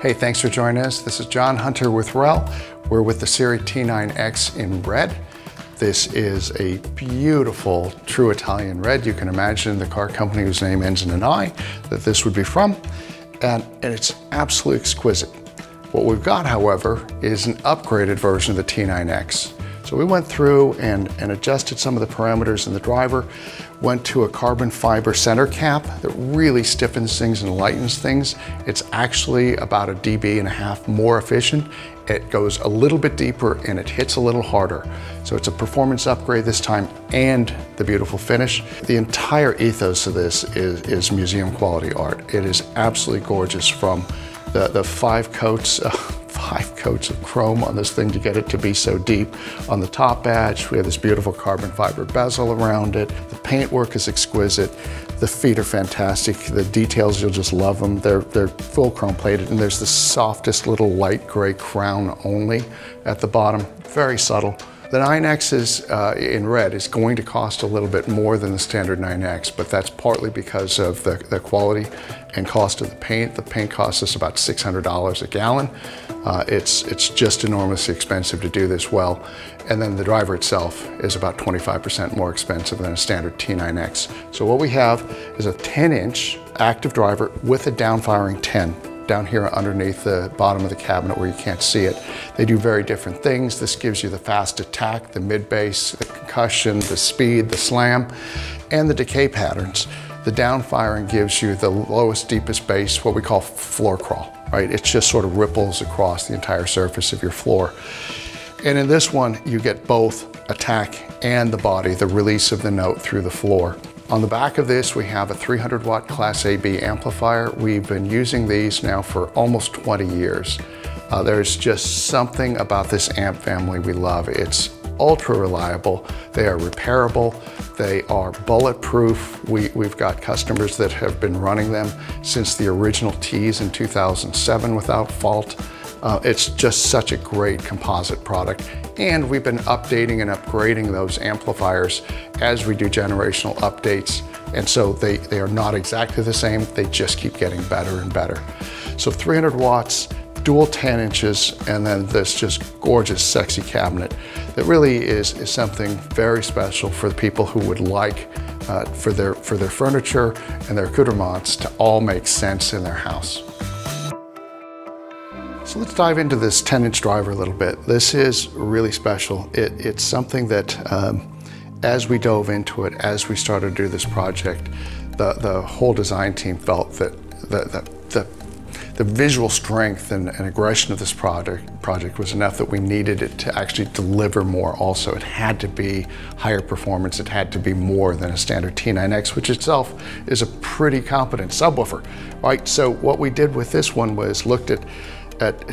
Hey, thanks for joining us. This is John Hunter with REL. We're with the Series T9X in red. This is a beautiful, true Italian red. You can imagine the car company whose name ends in an I that this would be from, and it's absolutely exquisite. What we've got, however, is an upgraded version of the T9X. So we went through and adjusted some of the parameters in the driver, went to a carbon fiber center cap that really stiffens things and lightens things. It's actually about 1.5 dB more efficient. It goes a little bit deeper and it hits a little harder. So it's a performance upgrade this time and the beautiful finish. The entire ethos of this is museum quality art. It is absolutely gorgeous, from the 5 coats of chrome on this thing to get it to be so deep. On the top badge, we have this beautiful carbon fiber bezel around it. The paintwork is exquisite. The feet are fantastic. The details, you'll just love them. They're full chrome plated, and there's the softest little light gray crown only at the bottom. Very subtle. The 9X in red is going to cost a little bit more than the standard 9X, but that's partly because of the quality and cost of the paint. The paint costs us about $600 a gallon. It's just enormously expensive to do this well. And then the driver itself is about 25% more expensive than a standard T9X. So what we have is a 10-inch active driver with a downfiring 10. Down here underneath the bottom of the cabinet where you can't see it. They do very different things. This gives you the fast attack, the mid-bass, the concussion, the speed, the slam, and the decay patterns. The downfiring gives you the lowest, deepest bass, what we call floor crawl, right? It just sort of ripples across the entire surface of your floor. And in this one, you get both attack and the body, the release of the note through the floor. On the back of this, we have a 300 watt Class AB amplifier. We've been using these now for almost 20 years. There's just something about this amp family we love. It's ultra reliable. They are repairable. They are bulletproof. We've got customers that have been running them since the original Ts in 2007 without fault. It's just such a great composite product. And we've been updating and upgrading those amplifiers as we do generational updates. And so they are not exactly the same, they just keep getting better and better. So 300 watts, dual 10 inches, and then this just gorgeous, sexy cabinet that really is something very special for the people who would like for their furniture and their accoutrements to all make sense in their house. So let's dive into this 10-inch driver a little bit. This is really special. It's something that, as we dove into it, as we started to do this project, the whole design team felt that the visual strength and aggression of this project was enough that we needed it to actually deliver more also. It had to be higher performance. It had to be more than a standard T9X, which itself is a pretty competent subwoofer, right? So what we did with this one was looked at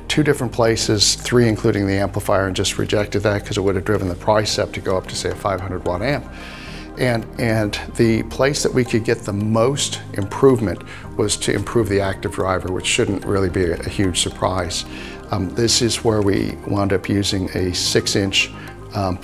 2 different places, 3 including the amplifier, and just rejected that because it would have driven the price up to go up to, say, a 500 watt amp. And the place that we could get the most improvement was to improve the active driver, which shouldn't really be a huge surprise. This is where we wound up using a 6-inch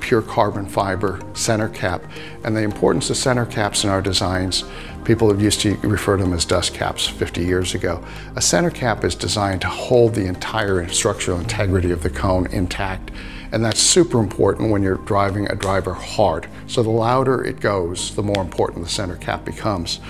pure carbon fiber center cap. And the importance of center caps in our designs, people have used to refer to them as dust caps 50 years ago. A center cap is designed to hold the entire structural integrity of the cone intact. And that's super important when you're driving a driver hard. So the louder it goes, the more important the center cap becomes.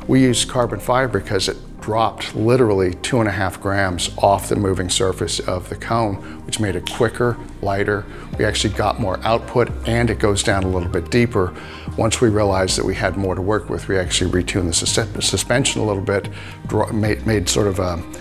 We use carbon fiber because it dropped literally 2.5 grams off the moving surface of the cone, which made it quicker, lighter. We actually got more output, and it goes down a little bit deeper. Once we realized that we had more to work with, we actually retuned the suspension a little bit, made sort of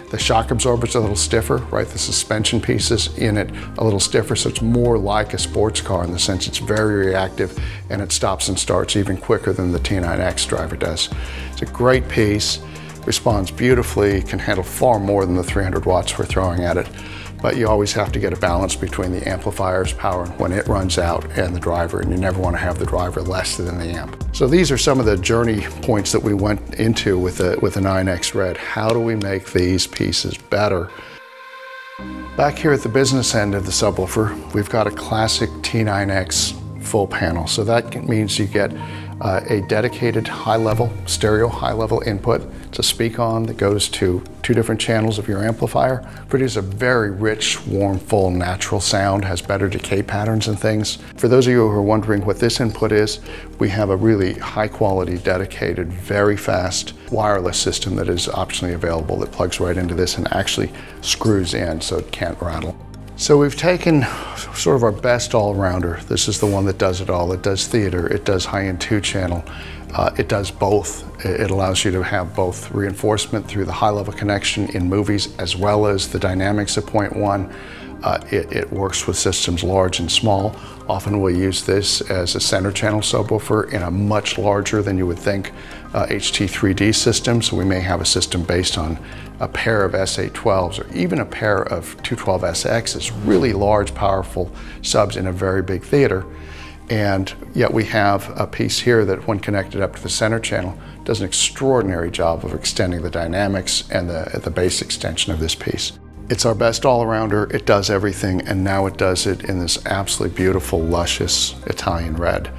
the shock absorbers a little stiffer, right? The suspension pieces in it a little stiffer, so it's more like a sports car in the sense it's very reactive, and it stops and starts even quicker than the T9X driver does. It's a great piece. Responds beautifully, can handle far more than the 300 watts we're throwing at it. But you always have to get a balance between the amplifier's power when it runs out and the driver, and you never want to have the driver less than the amp. So these are some of the journey points that we went into with the 9X Red. How do we make these pieces better? Back here at the business end of the subwoofer, we've got a classic T9X full panel. So that means you get a dedicated high-level, stereo high-level input. It's a speak-on that goes to 2 different channels of your amplifier. Produces a very rich, warm, full, natural sound, has better decay patterns and things. For those of you who are wondering what this input is, we have a really high-quality, dedicated, very fast wireless system that is optionally available that plugs right into this and actually screws in so it can't rattle. So we've taken sort of our best all-rounder. This is the one that does it all. It does theater, it does high-end 2-channel, it does both. It allows you to have both reinforcement through the high-level connection in movies as well as the dynamics of 0.1. It works with systems large and small. Often we'll use this as a center channel subwoofer in a much larger than you would think HT3D system. So we may have a system based on a pair of S812s or even a pair of 212SXs, really large, powerful subs in a very big theater. And yet we have a piece here that, when connected up to the center channel, does an extraordinary job of extending the dynamics and the bass extension of this piece. It's our best all-arounder, it does everything, and now it does it in this absolutely beautiful, luscious Italian red.